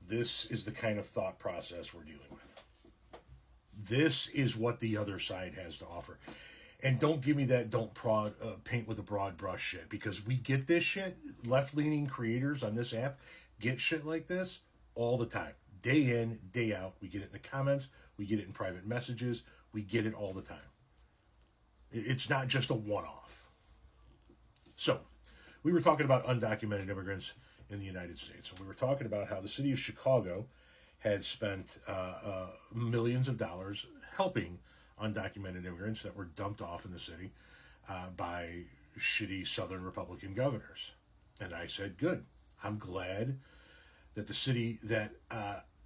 This is the kind of thought process we're dealing with. This is what the other side has to offer. And don't give me that paint with a broad brush shit, because we get this shit. Left-leaning creators on this app get shit like this all the time. Day in, day out. We get it in the comments. We get it in private messages. We get it all the time. It's not just a one-off. So, we were talking about undocumented immigrants in the United States. And we were talking about how the city of Chicago had spent millions of dollars helping undocumented immigrants that were dumped off in the city by shitty Southern Republican governors. And I said, good. I'm glad that the city that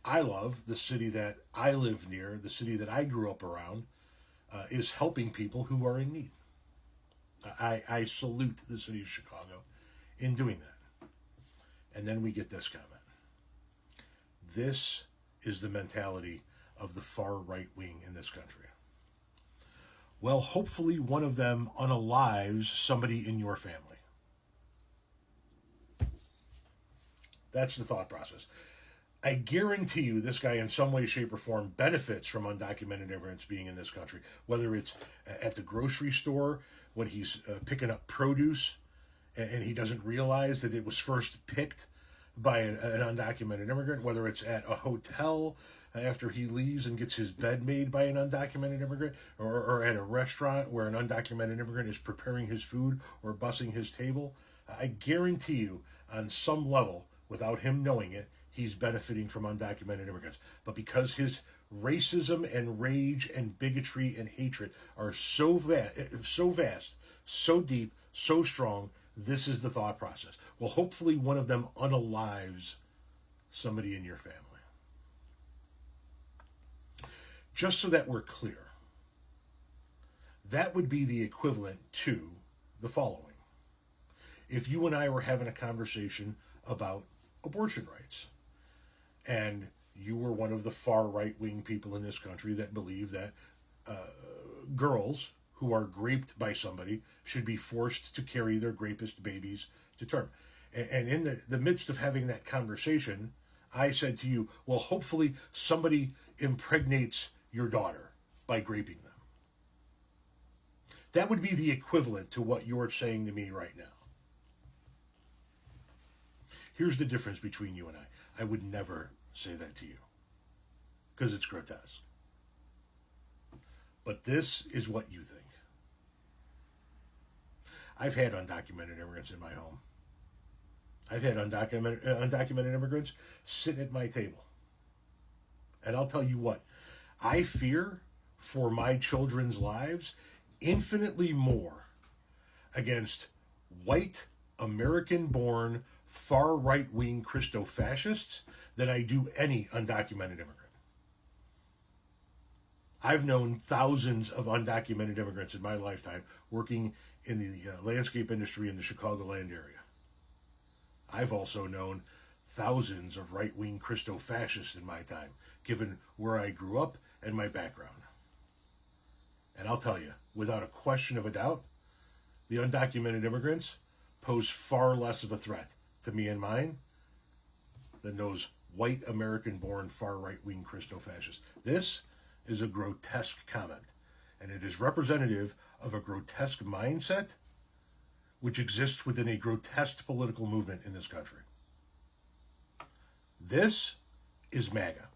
I love, the city that I live near, the city that I grew up around, is helping people who are in need. I salute the city of Chicago in doing that. And then we get this comment. This is the mentality of the far right wing in this country. Well, hopefully one of them unalives somebody in your family. That's the thought process. I guarantee you this guy in some way, shape, or form benefits from undocumented immigrants being in this country, whether it's at the grocery store when he's picking up produce and he doesn't realize that it was first picked by an undocumented immigrant, whether it's at a hotel after he leaves and gets his bed made by an undocumented immigrant, or at a restaurant where an undocumented immigrant is preparing his food or bussing his table. I guarantee you, on some level, without him knowing it, he's benefiting from undocumented immigrants. But because his racism and rage and bigotry and hatred are so vast, so deep, so strong, this is the thought process. Well, hopefully one of them unalives somebody in your family. Just so that we're clear, that would be the equivalent to the following. If you and I were having a conversation about abortion rights, and you were one of the far right-wing people in this country that believe that girls who are graped by somebody should be forced to carry their grapist babies to term. And in the midst of having that conversation, I said to you, well, hopefully somebody impregnates your daughter by graping them. That would be the equivalent to what you're saying to me right now. Here's the difference between you and I. I would never say that to you, because it's grotesque. But this is what you think. I've had undocumented immigrants in my home. I've had undocumented immigrants sit at my table. And I'll tell you what, I fear for my children's lives infinitely more against white, American-born, far right-wing Christo-fascists than I do any undocumented immigrant. I've known thousands of undocumented immigrants in my lifetime working in the landscape industry in the Chicagoland area. I've also known thousands of right-wing Christo-fascists in my time, given where I grew up and my background. And I'll tell you, without a question of a doubt, the undocumented immigrants pose far less of a threat to me and mine than those white American-born far right-wing Christo-fascists. This is a grotesque comment, and it is representative of a grotesque mindset which exists within a grotesque political movement in this country. This is MAGA.